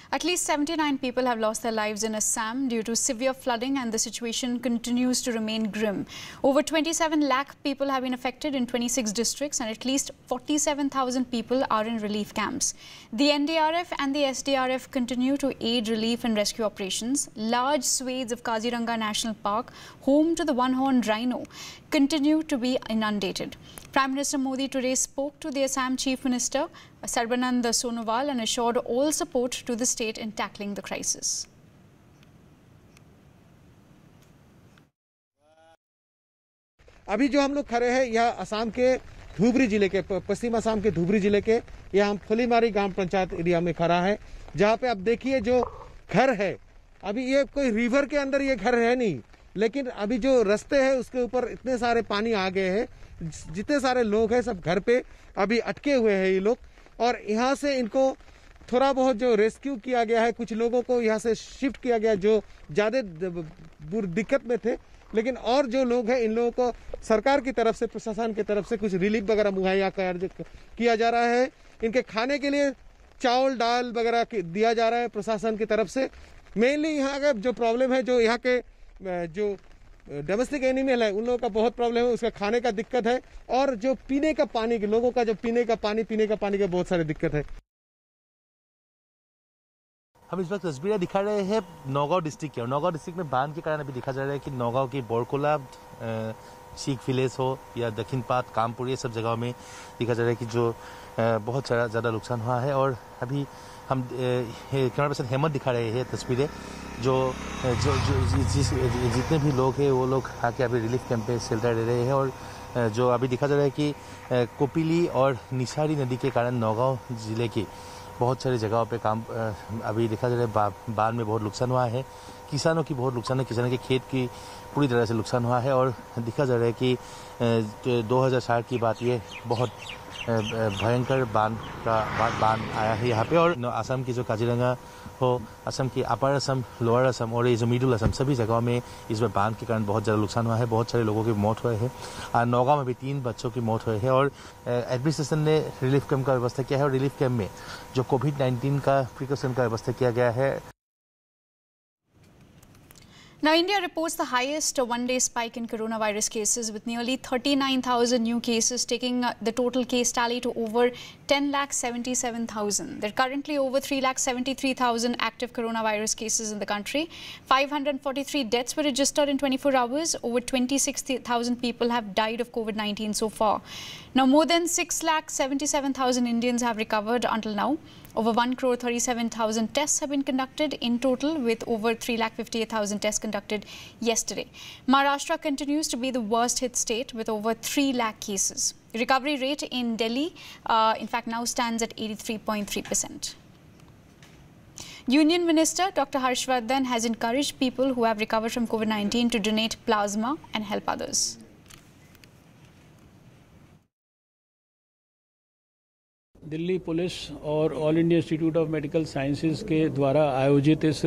At least 79 people have lost their lives in Assam due to severe flooding, and the situation continues to remain grim. Over 27 lakh people have been affected in 26 districts, and at least 47,000 people are in relief camps. The NDRF and the SDRF continue to aid relief and rescue operations. Large swathes of Kaziranga National Park, home to the one-horned rhino, continue to be inundated. Prime Minister Modi today spoke to the Assam Chief Minister Sarbanand Sonowal and assured all support to the state in tackling the crisis. अभी जो हम लोग खड़े हैं यह असम के धुबरी जिले के पश्चिम असम के धुबरी जिले के यह हम फुलीमारी ग्राम पंचायत एरिया में खड़ा है, जहां पे आप देखिए जो घर है, अभी ये कोई रिवर के अंदर ये घर है नहीं, लेकिन अभी जो रास्ते हैं उसके ऊपर इतने सारे पानी आ गए हैं, जितने सारे लोग हैं सब घर पे अभी अटके हुए हैं ये लोग, और यहाँ से इनको थोड़ा बहुत जो रेस्क्यू किया गया है, कुछ लोगों को यहाँ से शिफ्ट किया गया जो ज़्यादा दिक्कत में थे, लेकिन और जो लोग हैं इन लोगों को सरकार की तरफ से, प्रशासन की तरफ से कुछ रिलीफ वगैरह मुहैया किया जा रहा है। इनके खाने के लिए चावल दाल वगैरह दिया जा रहा है प्रशासन की तरफ से। मेनली यहाँ का जो प्रॉब्लम है, जो यहाँ के जो डोमेस्टिक एनिमल है उन लोगों का बहुत प्रॉब्लम है, उसका खाने का दिक्कत है, और जो पीने का पानी के लोगों का जो पीने का पानी का बहुत सारी दिक्कत है। हम इस वक्त तस्वीरें दिखा रहे हैं नौगांव डिस्ट्रिक्ट की, और नौगांव डिस्ट्रिक्ट में बांध के कारण अभी दिखा जा रहा है कि नौगांव की बोरकोला, सीख विलेज हो या दक्षिण पात, कामपुर, ये सब जगहों में दिखा जा रहा है कि जो बहुत ज़्यादा नुकसान हुआ है। और अभी हम कैमरा पर्सन हेमंत दिखा रहे हैं तस्वीरें, जो जितने भी लोग हैं वो लोग आके अभी रिलीफ कैंप पे शेल्टर ले रहे हैं। और जो अभी दिखा जा रहा है कि कोपिली और निशारी नदी के कारण नौगांव जिले की बहुत सारी जगहों पे काम अभी दिखा जा रहा है बाढ़ में बहुत नुकसान हुआ है, किसानों की बहुत नुकसान है, किसानों के खेत की पूरी तरह से नुकसान हुआ है। और दिखा जा रहा है कि 2060 की बात, ये बहुत भयंकर बाढ़ आया है यहाँ पे। और असम की जो काजीरंगा हो, असम की अपर असम, लोअर असम और ये जो मिडिल असम, सभी जगहों में इसमें बाढ़ के कारण बहुत ज़्यादा नुकसान हुआ है, बहुत सारे लोगों की मौत हुए हैं। नौगांव में भी 3 बच्चों की मौत हुई है। और एडमिनिस्ट्रेशन ने रिलीफ कैंप का व्यवस्था किया है, और रिलीफ कैंप में जो कोविड-19 का प्रिकॉशन का व्यवस्था किया गया है। Now, India reports the highest one-day spike in coronavirus cases, with nearly 39,000 new cases, taking the total case tally to over 10,77,000. There are currently over 3,73,000 active coronavirus cases in the country. 543 deaths were registered in 24 hours. Over 26,000 people have died of COVID-19 so far. Now, more than 6,77,000 Indians have recovered until now. Over 1,37,000 tests have been conducted in total, with over 3,58,000 tests conducted yesterday. Maharashtra continues to be the worst hit state with over 3 lakh cases. Recovery rate in Delhi, in fact, now stands at 83.3%. Union Minister Dr. Harshvardhan has encouraged people who have recovered from COVID-19 to donate plasma and help others. Delhi police और All India Institute of Medical Sciences के द्वारा आयोजित इस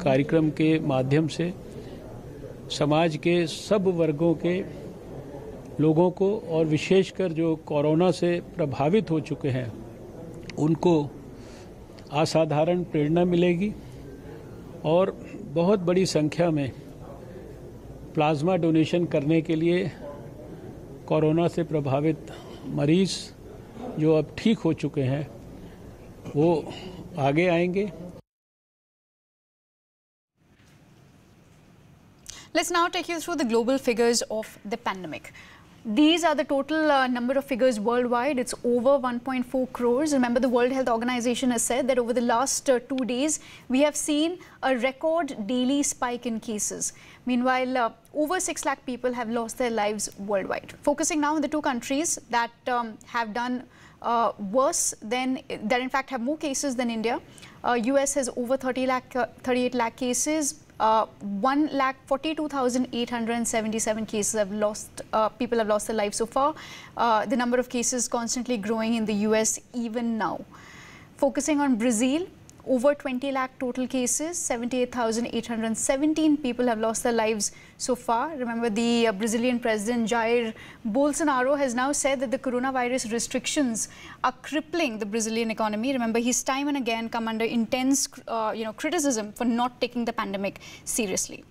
कार्यक्रम के माध्यम से समाज के सब वर्गों के लोगों को, और विशेषकर जो कोरोना से प्रभावित हो चुके हैं, उनको असाधारण प्रेरणा मिलेगी। और बहुत बड़ी संख्या में प्लाज्मा डोनेशन करने के लिए कोरोना से प्रभावित मरीज़ जो अब ठीक हो चुके हैं वो आगे आएंगे। Let's now take you through the global figures of the pandemic. These are the total number of figures worldwide. It's over 1.4 crores. Remember, the World Health Organization has said that over the last 2 days, we have seen a record daily spike in cases. Meanwhile, over 6 lakh people have lost their lives worldwide. Focusing now on the 2 countries that have done worse than, that in fact have more cases than India. US has over 38 lakh cases. 1,42,877 cases have lost, people have lost their lives so far. The number of cases constantly growing in the US even now. Focusing on Brazil, Over 20 lakh total cases, 78,817 people have lost their lives so far. Remember, the Brazilian President Jair Bolsonaro has now said that the coronavirus restrictions are crippling the Brazilian economy. Remember, he's time and again come under intense criticism for not taking the pandemic seriously.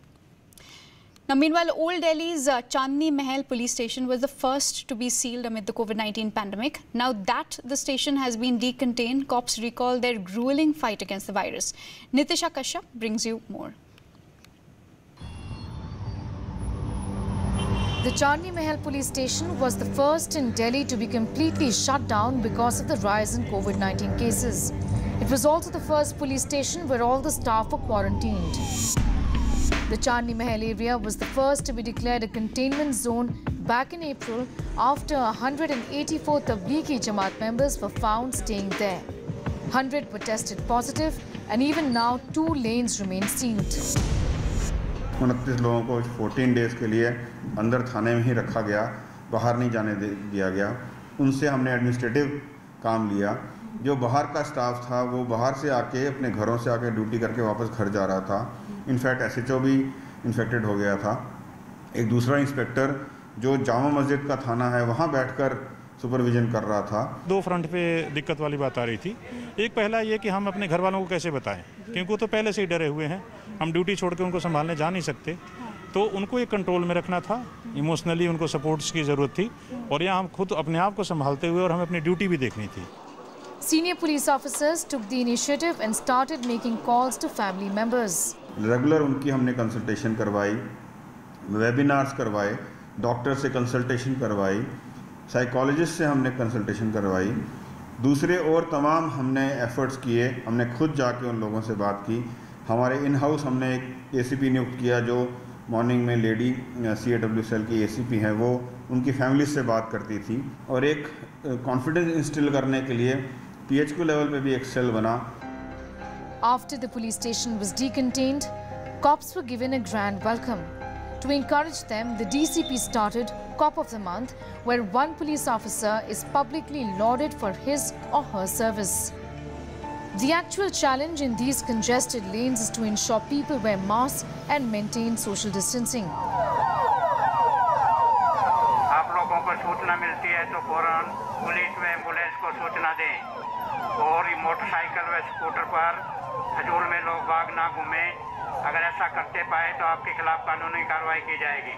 Now, meanwhile, Old Delhi's Chandni Mahal police station was the first to be sealed amid the COVID-19 pandemic. Now that the station has been decontained, cops recall their grueling fight against the virus. Nitisha Kashyap brings you more. The Chandni Mahal police station was the first in Delhi to be completely shut down because of the rise in COVID-19 cases. It was also the first police station where all the staff were quarantined. The Chandni Mahal area was the first to be declared a containment zone back in April after 184 Tablighi Jamaat members were found staying there. 100 were tested positive and even now 2 lanes remain sealed. 29 लोगों को 14 days के लिए अंदर थाने में ही रखा गया, बाहर नहीं जाने दिया गया। उनसे हमने एडमिनिस्ट्रेटिव काम लिया। जो बाहर का स्टाफ था वो बाहर से आके अपने घरों से आके ड्यूटी करके वापस घर जा रहा था। इनफैक्ट SHO भी इन्फेक्टेड हो गया था। एक दूसरा इंस्पेक्टर जो जामा मस्जिद का थाना है वहाँ बैठकर सुपरविजन कर रहा था। 2 फ्रंट पे दिक्कत वाली बात आ रही थी। एक पहला ये कि हम अपने घर वालों को कैसे बताएं, क्योंकि वो तो पहले से ही डरे हुए हैं। हम ड्यूटी छोड़ के उनको संभालने जा नहीं सकते, तो उनको एक कंट्रोल में रखना था। इमोशनली उनको सपोर्ट्स की ज़रूरत थी और यहाँ हम खुद अपने आप को संभालते हुए और हमें अपनी ड्यूटी भी देखनी थी। Senior police officers took the initiative and started making calls to family members. Regular उनकी हमने कंसल्टेशन करवाई, वेबिनार्स करवाए, डॉक्टर से कंसल्टेशन करवाई, साइकोलॉजिस्ट से हमने कंसल्टेशन करवाई। दूसरे और तमाम हमने एफर्ट्स किए। हमने खुद जाके उन लोगों से बात की। हमारे इन हाउस हमने एक ACP नियुक्त किया जो मॉर्निंग में लेडी CAW सेल की ACP हैं, वो उनकी फैमिली से बात करती थी। और एक कॉन्फिडेंस इंस्टिल करने के लिए PHQ लेवल पे भी एक सेल बना। After the police station was decontained, cops were given a grand welcome. To encourage them, the DCP started Cop of the Month, where one police officer is publicly lauded for his or her service. The actual challenge in these congested lanes is to ensure people wear masks and maintain social distancing. आप लोगों को सूचना मिलती है तो फौरन police व ambulance को सूचना दें और मोटरसाइकिल व स्कूटर पर हजूल में लोग बाग ना घूमें। अगर ऐसा करते पाए तो आपके खिलाफ कानूनी कार्रवाई की जाएगी।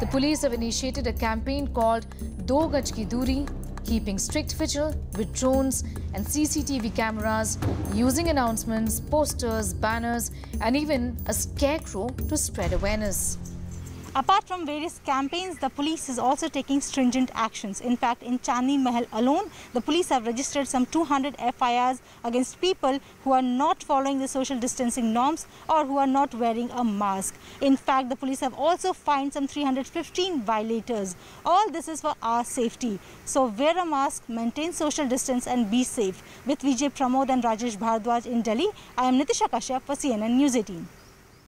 The police have initiated a campaign called Do Gaj Ki Duri, keeping strict vigil with drones and CCTV cameras, using announcements, posters, banners, and even a scarecrow to spread awareness. Apart from various campaigns, the police is also taking stringent actions. In fact, in Chandni Mahal alone, the police have registered some 200 FIRs against people who are not following the social distancing norms or who are not wearing a mask. In fact, the police have also fined some 315 violators. All this is for our safety. So wear a mask, maintain social distance and be safe. With Vijay Pramod and Rajesh Bhardwaj in Delhi, I am Nitisha Kashyap for CNN News 18.